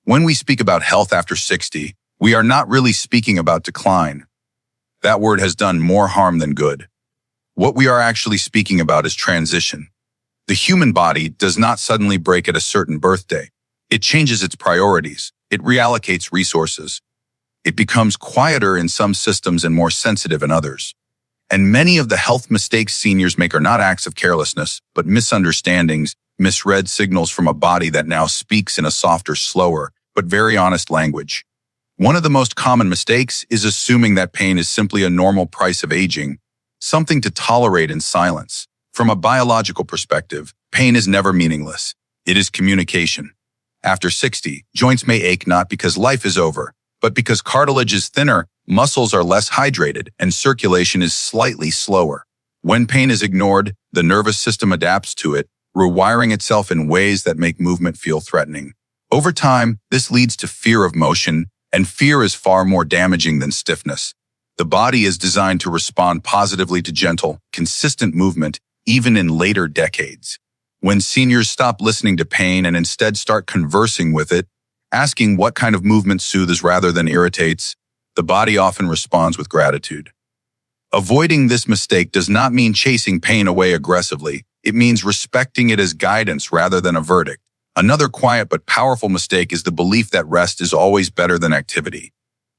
When we speak about health after 60, we are not really speaking about decline. That word has done more harm than good. What we are actually speaking about is transition. The human body does not suddenly break at a certain birthday. It changes its priorities. It reallocates resources. It becomes quieter in some systems and more sensitive in others. And many of the health mistakes seniors make are not acts of carelessness, but misunderstandings, misread signals from a body that now speaks in a softer, slower, but very honest language. One of the most common mistakes is assuming that pain is simply a normal price of aging, something to tolerate in silence. From a biological perspective, pain is never meaningless. It is communication. After 60, joints may ache not because life is over, but because cartilage is thinner, muscles are less hydrated, and circulation is slightly slower. When pain is ignored, the nervous system adapts to it, rewiring itself in ways that make movement feel threatening. Over time, this leads to fear of motion, and fear is far more damaging than stiffness. The body is designed to respond positively to gentle, consistent movement, even in later decades. When seniors stop listening to pain and instead start conversing with it, asking what kind of movement soothes rather than irritates, the body often responds with gratitude. Avoiding this mistake does not mean chasing pain away aggressively. It means respecting it as guidance rather than a verdict. Another quiet but powerful mistake is the belief that rest is always better than activity.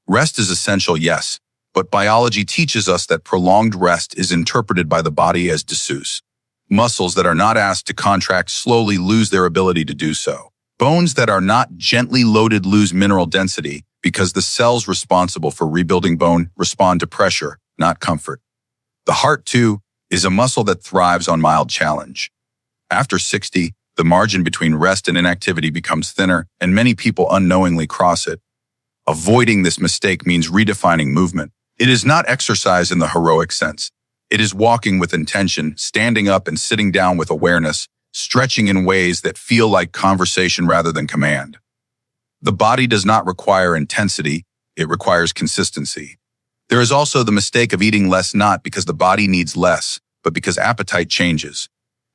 Rest is essential, yes, but biology teaches us that prolonged rest is interpreted by the body as disuse. Muscles that are not asked to contract slowly lose their ability to do so. Bones that are not gently loaded lose mineral density because the cells responsible for rebuilding bone respond to pressure, not comfort. The heart, too, is a muscle that thrives on mild challenge. After 60, the margin between rest and inactivity becomes thinner, and many people unknowingly cross it. Avoiding this mistake means redefining movement. It is not exercise in the heroic sense. It is walking with intention, standing up and sitting down with awareness, stretching in ways that feel like conversation rather than command. The body does not require intensity, it requires consistency. There is also the mistake of eating less not because the body needs less, but because appetite changes.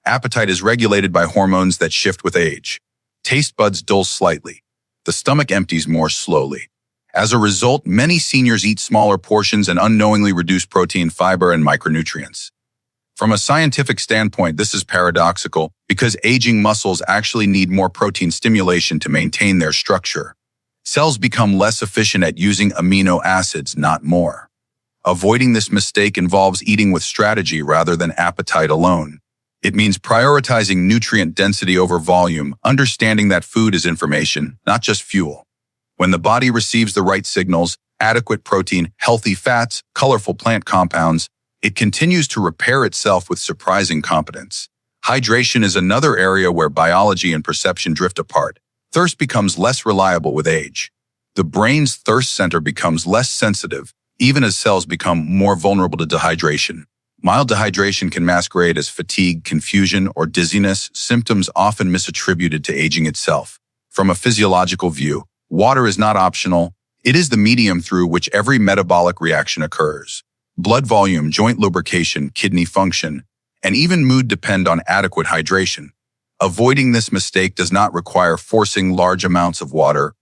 Appetite is regulated by hormones that shift with age. Taste buds dull slightly. The stomach empties more slowly. As a result, many seniors eat smaller portions and unknowingly reduce protein, fiber, and micronutrients. From a scientific standpoint, this is paradoxical because aging muscles actually need more protein stimulation to maintain their structure. Cells become less efficient at using amino acids, not more. Avoiding this mistake involves eating with strategy rather than appetite alone. It means prioritizing nutrient density over volume, understanding that food is information, not just fuel. When the body receives the right signals, adequate protein, healthy fats, colorful plant compounds, it continues to repair itself with surprising competence. Hydration is another area where biology and perception drift apart. Thirst becomes less reliable with age. The brain's thirst center becomes less sensitive, even as cells become more vulnerable to dehydration. Mild dehydration can masquerade as fatigue, confusion, or dizziness, symptoms often misattributed to aging itself. From a physiological view, water is not optional. It is the medium through which every metabolic reaction occurs. Blood volume, joint lubrication, kidney function, and even mood depend on adequate hydration. Avoiding this mistake does not require forcing large amounts of water,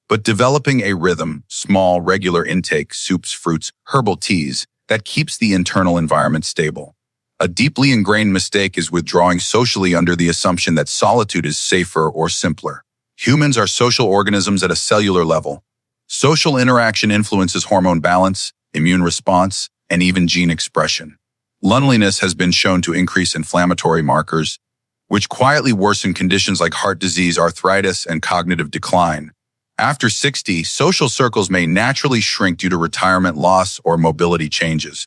but developing a rhythm, small, regular intake, soups, fruits, herbal teas, that keeps the internal environment stable. A deeply ingrained mistake is withdrawing socially under the assumption that solitude is safer or simpler. Humans are social organisms at a cellular level. Social interaction influences hormone balance, immune response, and even gene expression. Loneliness has been shown to increase inflammatory markers, which quietly worsen conditions like heart disease, arthritis, and cognitive decline. After 60, social circles may naturally shrink due to retirement loss or mobility changes.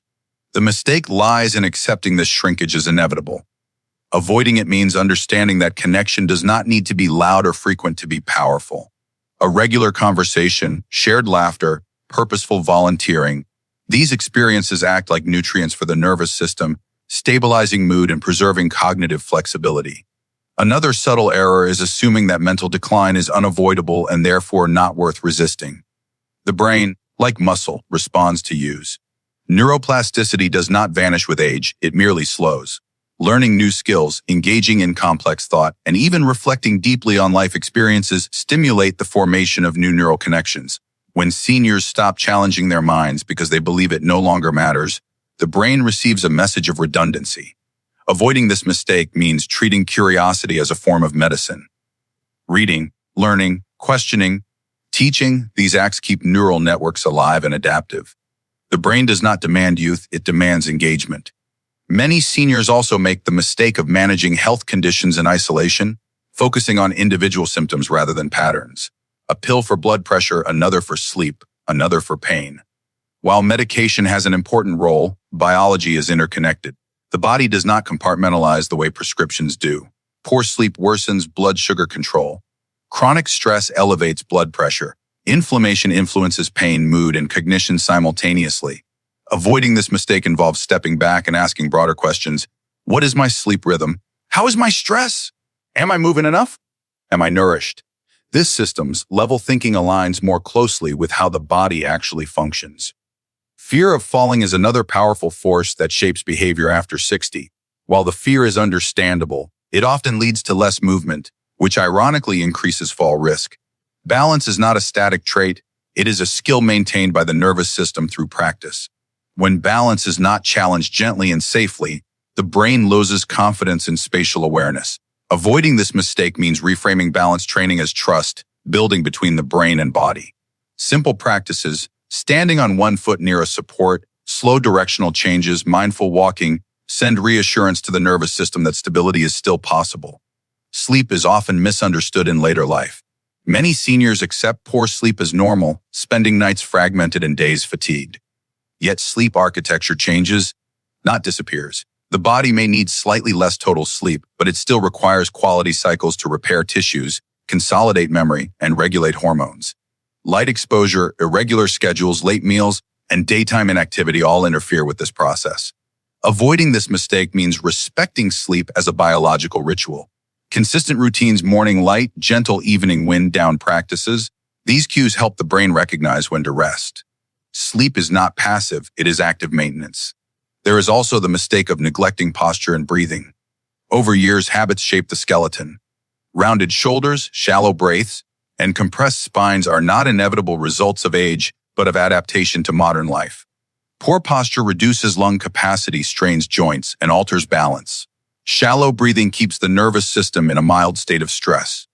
The mistake lies in accepting this shrinkage as inevitable. Avoiding it means understanding that connection does not need to be loud or frequent to be powerful. A regular conversation, shared laughter, purposeful volunteering, these experiences act like nutrients for the nervous system, stabilizing mood and preserving cognitive flexibility. Another subtle error is assuming that mental decline is unavoidable and therefore not worth resisting. The brain, like muscle, responds to use. Neuroplasticity does not vanish with age, it merely slows. Learning new skills, engaging in complex thought, and even reflecting deeply on life experiences stimulate the formation of new neural connections. When seniors stop challenging their minds because they believe it no longer matters, the brain receives a message of redundancy. Avoiding this mistake means treating curiosity as a form of medicine. Reading, learning, questioning, teaching, these acts keep neural networks alive and adaptive. The brain does not demand youth, it demands engagement. Many seniors also make the mistake of managing health conditions in isolation, focusing on individual symptoms rather than patterns. A pill for blood pressure, another for sleep, another for pain. While medication has an important role, biology is interconnected. The body does not compartmentalize the way prescriptions do. Poor sleep worsens blood sugar control. Chronic stress elevates blood pressure. Inflammation influences pain, mood, and cognition simultaneously. Avoiding this mistake involves stepping back and asking broader questions. What is my sleep rhythm? How is my stress? Am I moving enough? Am I nourished? This system's level thinking aligns more closely with how the body actually functions. Fear of falling is another powerful force that shapes behavior after 60. While the fear is understandable, it often leads to less movement, which ironically increases fall risk. Balance is not a static trait, it is a skill maintained by the nervous system through practice. When balance is not challenged gently and safely, the brain loses confidence in spatial awareness. Avoiding this mistake means reframing balance training as trust, building between the brain and body. Simple practices, standing on one foot near a support, slow directional changes, mindful walking, send reassurance to the nervous system that stability is still possible. Sleep is often misunderstood in later life. Many seniors accept poor sleep as normal, spending nights fragmented and days fatigued. Yet sleep architecture changes, not disappears. The body may need slightly less total sleep, but it still requires quality cycles to repair tissues, consolidate memory, and regulate hormones. Light exposure, irregular schedules, late meals, and daytime inactivity all interfere with this process. Avoiding this mistake means respecting sleep as a biological ritual. Consistent routines, morning light, gentle evening wind down practices, these cues help the brain recognize when to rest. Sleep is not passive, it is active maintenance. There is also the mistake of neglecting posture and breathing. Over years, habits shape the skeleton. Rounded shoulders, shallow breaths, and compressed spines are not inevitable results of age, but of adaptation to modern life. Poor posture reduces lung capacity, strains joints, and alters balance. Shallow breathing keeps the nervous system in a mild state of stress.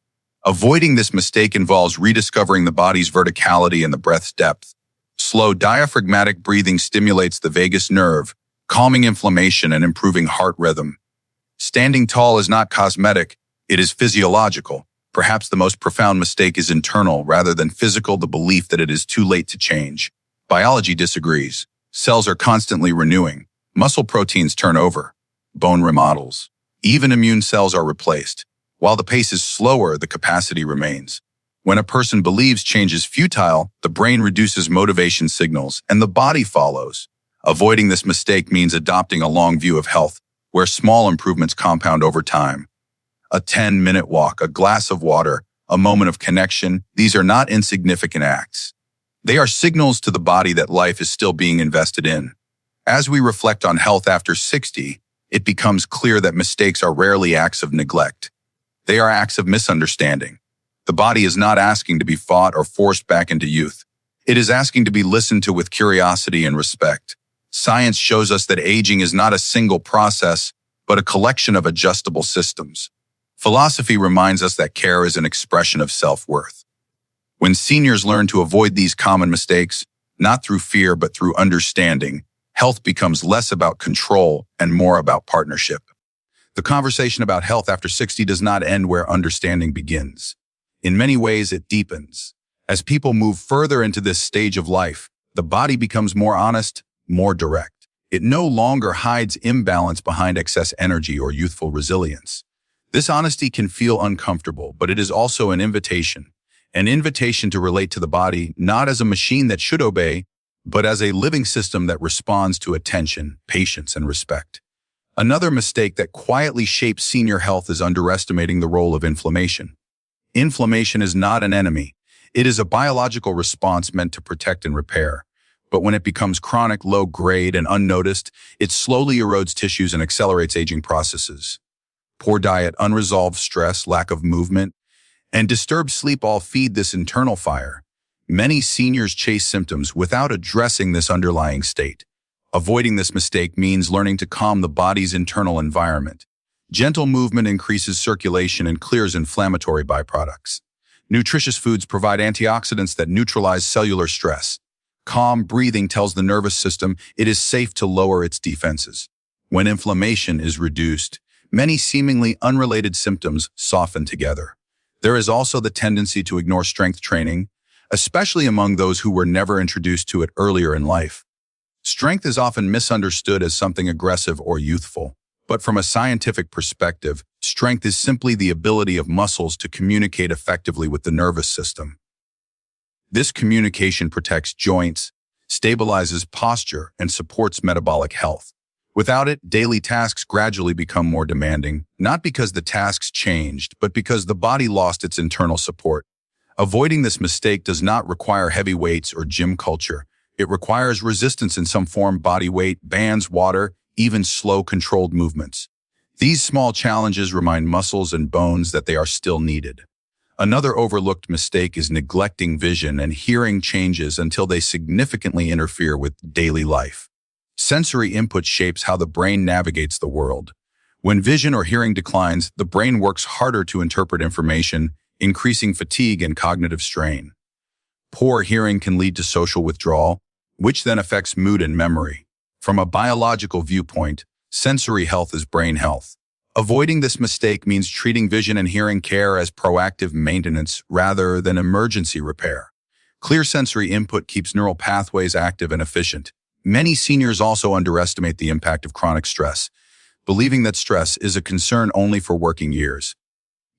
Avoiding this mistake involves rediscovering the body's verticality and the breath's depth. Slow diaphragmatic breathing stimulates the vagus nerve, calming inflammation and improving heart rhythm. Standing tall is not cosmetic, it is physiological. Perhaps the most profound mistake is internal rather than physical, the belief that it is too late to change. Biology disagrees. Cells are constantly renewing. Muscle proteins turn over. Bone remodels. Even immune cells are replaced. While the pace is slower, the capacity remains. When a person believes change is futile, the brain reduces motivation signals and the body follows. Avoiding this mistake means adopting a long view of health, where small improvements compound over time. A 10-minute walk, a glass of water, a moment of connection, these are not insignificant acts. They are signals to the body that life is still being invested in. As we reflect on health after 60, it becomes clear that mistakes are rarely acts of neglect. They are acts of misunderstanding. The body is not asking to be fought or forced back into youth. It is asking to be listened to with curiosity and respect. Science shows us that aging is not a single process, but a collection of adjustable systems. Philosophy reminds us that care is an expression of self-worth. When seniors learn to avoid these common mistakes, not through fear but through understanding, health becomes less about control and more about partnership. The conversation about health after 60 does not end where understanding begins. In many ways, it deepens. As people move further into this stage of life, the body becomes more honest, more direct. It no longer hides imbalance behind excess energy or youthful resilience. This honesty can feel uncomfortable, but it is also an invitation to relate to the body not as a machine that should obey, but as a living system that responds to attention, patience, and respect. Another mistake that quietly shapes senior health is underestimating the role of inflammation. Inflammation is not an enemy. It is a biological response meant to protect and repair. But when it becomes chronic, low-grade, and unnoticed, it slowly erodes tissues and accelerates aging processes. Poor diet, unresolved stress, lack of movement, and disturbed sleep all feed this internal fire. Many seniors chase symptoms without addressing this underlying state. Avoiding this mistake means learning to calm the body's internal environment. Gentle movement increases circulation and clears inflammatory byproducts. Nutritious foods provide antioxidants that neutralize cellular stress. Calm breathing tells the nervous system it is safe to lower its defenses. When inflammation is reduced, many seemingly unrelated symptoms soften together. There is also the tendency to ignore strength training, especially among those who were never introduced to it earlier in life. Strength is often misunderstood as something aggressive or youthful, but from a scientific perspective, strength is simply the ability of muscles to communicate effectively with the nervous system. This communication protects joints, stabilizes posture, and supports metabolic health. Without it, daily tasks gradually become more demanding, not because the tasks changed, but because the body lost its internal support. Avoiding this mistake does not require heavy weights or gym culture. It requires resistance in some form: body weight, bands, water, even slow, controlled movements. These small challenges remind muscles and bones that they are still needed. Another overlooked mistake is neglecting vision and hearing changes until they significantly interfere with daily life. Sensory input shapes how the brain navigates the world. When vision or hearing declines, the brain works harder to interpret information, increasing fatigue and cognitive strain. Poor hearing can lead to social withdrawal, which then affects mood and memory. From a biological viewpoint, sensory health is brain health. Avoiding this mistake means treating vision and hearing care as proactive maintenance rather than emergency repair. Clear sensory input keeps neural pathways active and efficient. Many seniors also underestimate the impact of chronic stress, believing that stress is a concern only for working years.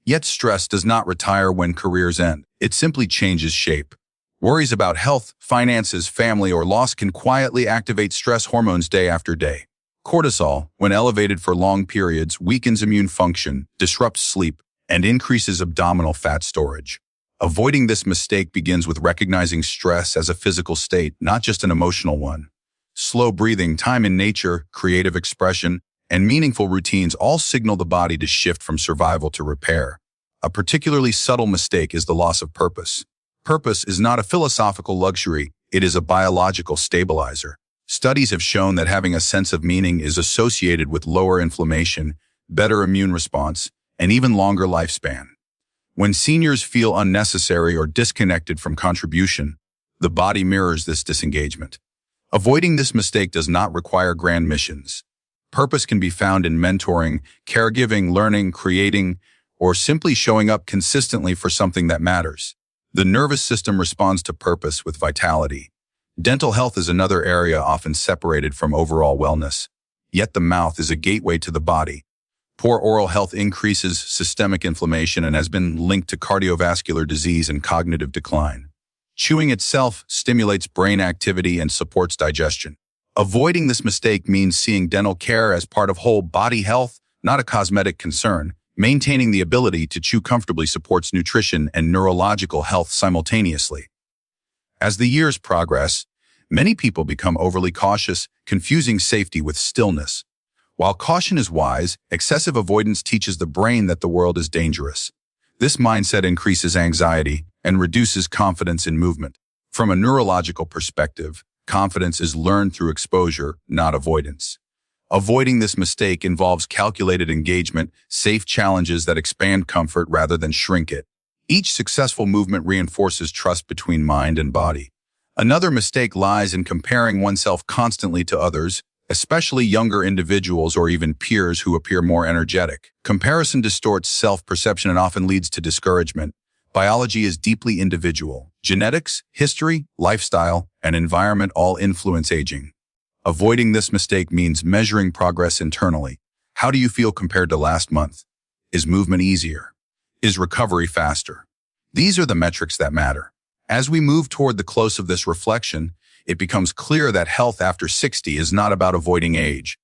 Yet stress does not retire when careers end. It simply changes shape. Worries about health, finances, family, or loss can quietly activate stress hormones day after day. Cortisol, when elevated for long periods, weakens immune function, disrupts sleep, and increases abdominal fat storage. Avoiding this mistake begins with recognizing stress as a physical state, not just an emotional one. Slow breathing, time in nature, creative expression, and meaningful routines all signal the body to shift from survival to repair. A particularly subtle mistake is the loss of purpose. Purpose is not a philosophical luxury, it is a biological stabilizer. Studies have shown that having a sense of meaning is associated with lower inflammation, better immune response, and even longer lifespan. When seniors feel unnecessary or disconnected from contribution, the body mirrors this disengagement. Avoiding this mistake does not require grand missions. Purpose can be found in mentoring, caregiving, learning, creating, or simply showing up consistently for something that matters. The nervous system responds to purpose with vitality. Dental health is another area often separated from overall wellness. Yet the mouth is a gateway to the body. Poor oral health increases systemic inflammation and has been linked to cardiovascular disease and cognitive decline. Chewing itself stimulates brain activity and supports digestion. Avoiding this mistake means seeing dental care as part of whole body health, not a cosmetic concern. Maintaining the ability to chew comfortably supports nutrition and neurological health simultaneously. As the years progress, many people become overly cautious, confusing safety with stillness. While caution is wise, excessive avoidance teaches the brain that the world is dangerous. This mindset increases anxiety and reduces confidence in movement. From a neurological perspective, confidence is learned through exposure, not avoidance. Avoiding this mistake involves calculated engagement, safe challenges that expand comfort rather than shrink it. Each successful movement reinforces trust between mind and body. Another mistake lies in comparing oneself constantly to others, especially younger individuals or even peers who appear more energetic. Comparison distorts self-perception and often leads to discouragement. Biology is deeply individual. Genetics, history, lifestyle, and environment all influence aging. Avoiding this mistake means measuring progress internally. How do you feel compared to last month? Is movement easier? Is recovery faster? These are the metrics that matter. As we move toward the close of this reflection, it becomes clear that health after 60 is not about avoiding age,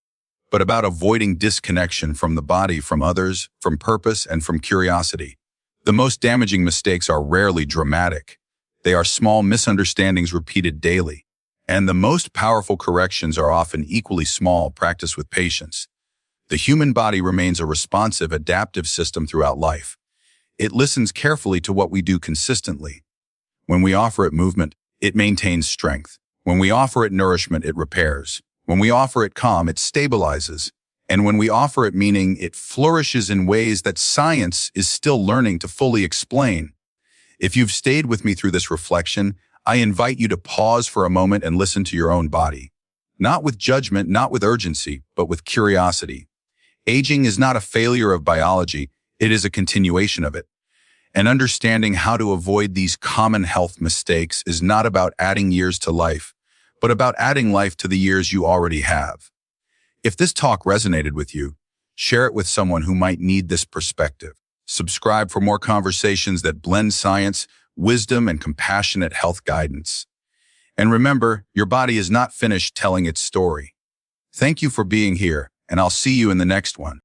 but about avoiding disconnection from the body, from others, from purpose, and from curiosity. The most damaging mistakes are rarely dramatic. They are small misunderstandings repeated daily. And the most powerful corrections are often equally small, practiced with patience. The human body remains a responsive, adaptive system throughout life. It listens carefully to what we do consistently. When we offer it movement, it maintains strength. When we offer it nourishment, it repairs. When we offer it calm, it stabilizes. And when we offer it meaning, it flourishes in ways that science is still learning to fully explain. If you've stayed with me through this reflection, I invite you to pause for a moment and listen to your own body. Not with judgment, not with urgency, but with curiosity. Aging is not a failure of biology, it is a continuation of it. And understanding how to avoid these common health mistakes is not about adding years to life, but about adding life to the years you already have. If this talk resonated with you, share it with someone who might need this perspective. Subscribe for more conversations that blend science, wisdom, and compassionate health guidance. And remember, your body is not finished telling its story. Thank you for being here, and I'll see you in the next one.